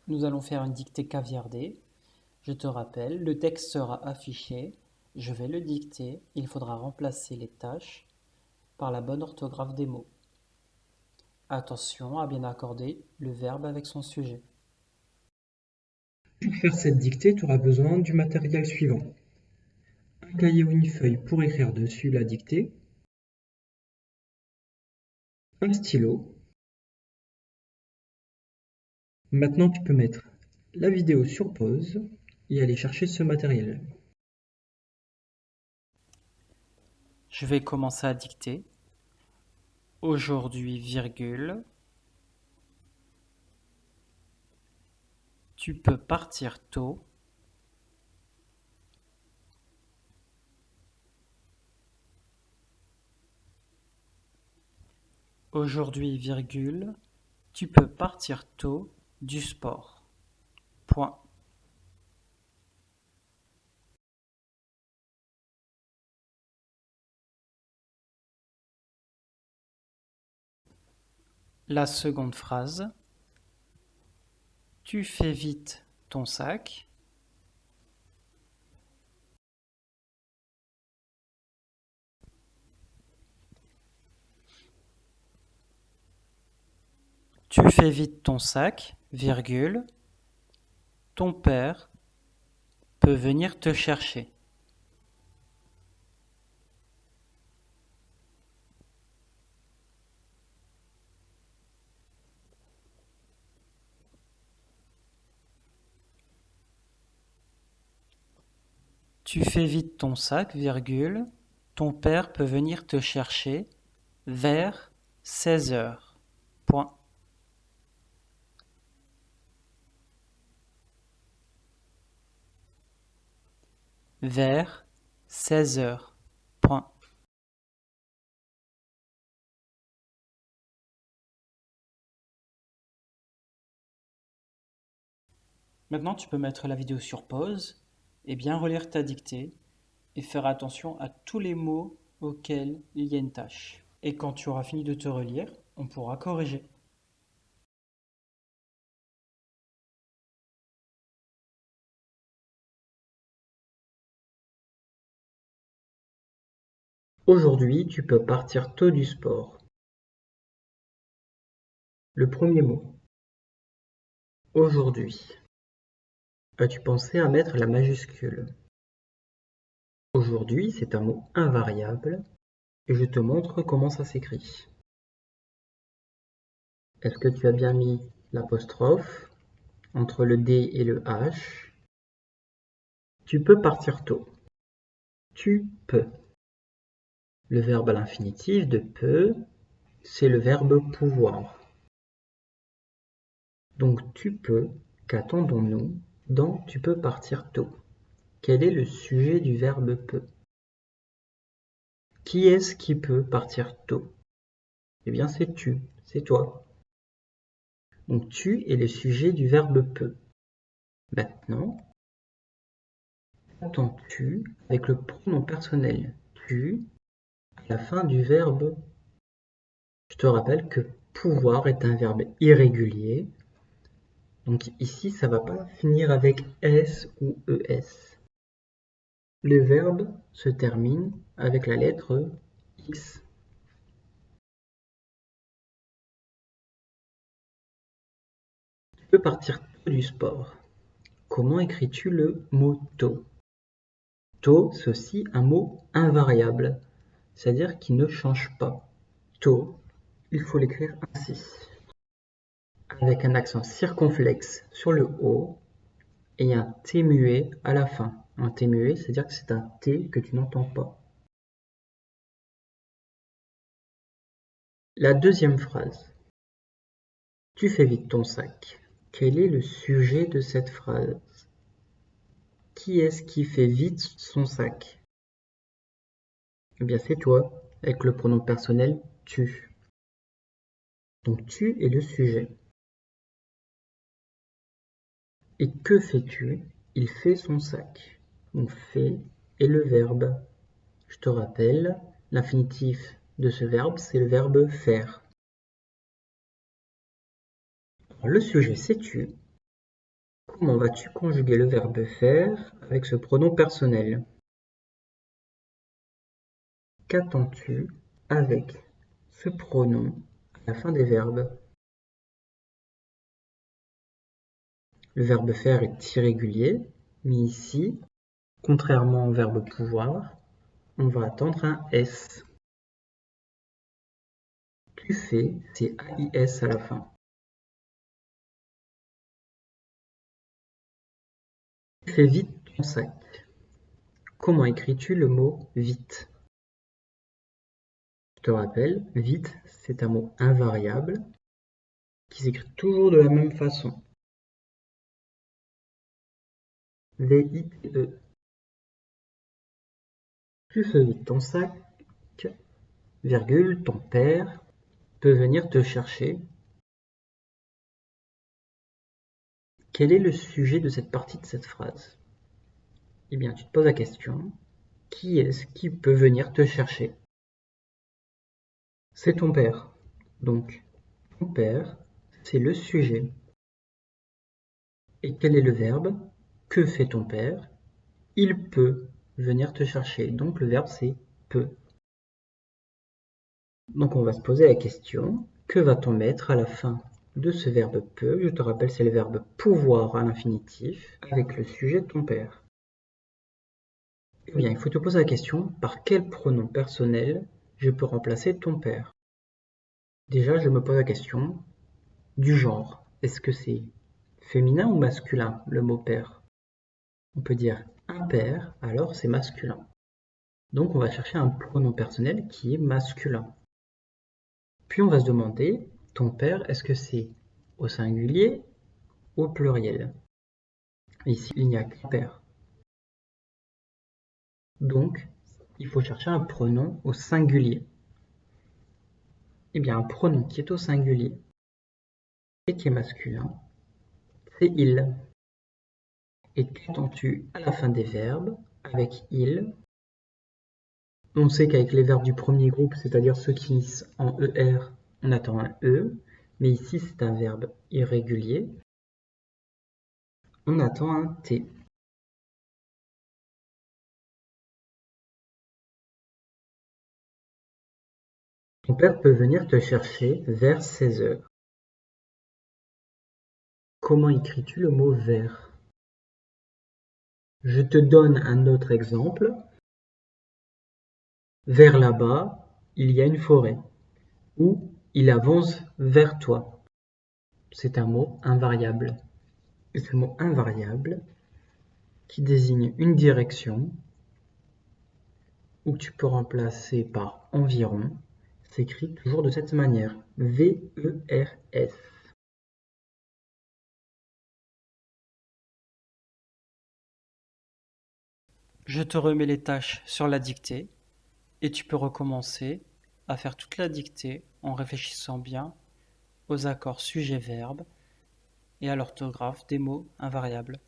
Nous allons faire une dictée caviardée. Je te rappelle, le texte sera affiché. Je vais le dicter. Il faudra remplacer les tâches par la bonne orthographe des mots. Attention à bien accorder le verbe avec son sujet. Pour faire cette dictée, tu auras besoin du matériel suivant. Un cahier ou une feuille pour écrire dessus la dictée, un stylo. Maintenant, tu peux mettre la vidéo sur pause et aller chercher ce matériel. Je vais commencer à dicter. Aujourd'hui, virgule. Tu peux partir tôt. Aujourd'hui, virgule. Tu peux partir tôt du sport. Point. La seconde phrase. Tu fais vite ton sac. Tu fais vite ton sac, virgule. Ton père peut venir te chercher. Tu fais vite ton sac, virgule. Ton père peut venir te chercher vers 16 heures. Point. Vers 16 heures. Point. Maintenant, tu peux mettre la vidéo sur pause et bien relire ta dictée et faire attention à tous les mots auxquels il y a une tâche. Et quand tu auras fini de te relire, on pourra corriger. Aujourd'hui, tu peux partir tôt du sport. Le premier mot. Aujourd'hui. As-tu pensé à mettre la majuscule? Aujourd'hui, c'est un mot invariable et je te montre comment ça s'écrit. Est-ce que tu as bien mis l'apostrophe entre le D et le H? Tu peux partir tôt. Tu peux. Le verbe à l'infinitif de peut, c'est le verbe pouvoir. Donc tu peux, qu'attendons-nous dans tu peux partir tôt? Quel est le sujet du verbe peut? Qui est-ce qui peut partir tôt? Eh bien c'est tu, c'est toi. Donc tu est le sujet du verbe peut. Maintenant, attends-tu avec le pronom personnel tu à la fin du verbe? Je te rappelle que pouvoir est un verbe irrégulier. Donc ici, ça ne va pas finir avec S ou ES. Le verbe se termine avec la lettre X. Tu peux partir tôt du sport. Comment écris-tu le mot tôt? Tôt, c'est aussi un mot invariable, c'est-à-dire qui ne change pas. Tôt, il faut l'écrire ainsi, avec un accent circonflexe sur le O et un T muet à la fin. Un T muet, c'est-à-dire que c'est un T que tu n'entends pas. La deuxième phrase. Tu fais vite ton sac. Quel est le sujet de cette phrase? Qui est-ce qui fait vite son sac? Eh bien c'est toi, avec le pronom personnel tu. Donc tu est le sujet. Et que fais-tu? Il fait son sac. Donc fait est le verbe. Je te rappelle, l'infinitif de ce verbe, c'est le verbe faire. Alors, le sujet c'est tu. Comment vas-tu conjuguer le verbe faire avec ce pronom personnel? Qu'attends-tu avec ce pronom à la fin des verbes? Le verbe faire est irrégulier, mais ici, contrairement au verbe pouvoir, on va attendre un S. Tu fais, c'est AIS à la fin. Tu fais vite ton sac. Comment écris-tu le mot vite? Je te rappelle, vite, c'est un mot invariable qui s'écrit toujours de la même façon. V-I-T-E. Tu fais vite ton sac, virgule, ton père peut venir te chercher. Quel est le sujet de cette partie de cette phrase? Eh bien, tu te poses la question, qui est-ce qui peut venir te chercher? C'est ton père. Donc, ton père, c'est le sujet. Et quel est le verbe? Que fait ton père? Il peut venir te chercher. Donc, le verbe, c'est peut. Donc, on va se poser la question, que va-t-on mettre à la fin de ce verbe peut? Je te rappelle, c'est le verbe pouvoir à l'infinitif avec le sujet de ton père. Eh bien, il faut te poser la question, par quel pronom personnel je peux remplacer ton père? Déjà, je me pose la question du genre. Est-ce que c'est féminin ou masculin, le mot père? On peut dire un père, alors c'est masculin. Donc on va chercher un pronom personnel qui est masculin. Puis on va se demander, ton père, est-ce que c'est au singulier ou au pluriel? Ici, il n'y a qu'un père. Donc, il faut chercher un pronom au singulier. Eh bien, un pronom qui est au singulier et qui est masculin, c'est il. Et qu'attends-tu à la fin des verbes avec il? On sait qu'avec les verbes du premier groupe, c'est-à-dire ceux qui finissent en ER, on attend un E, mais ici c'est un verbe irrégulier, on attend un T. Ton père peut venir te chercher vers 16 heures. Comment écris-tu le mot vers? Je te donne un autre exemple. Vers là-bas, il y a une forêt. Ou il avance vers toi. C'est un mot invariable. Et ce mot invariable qui désigne une direction ou que tu peux remplacer par environ, s'écrit toujours de cette manière. V-E-R-S. Je te remets les tâches sur la dictée et tu peux recommencer à faire toute la dictée en réfléchissant bien aux accords sujet-verbe et à l'orthographe des mots invariables.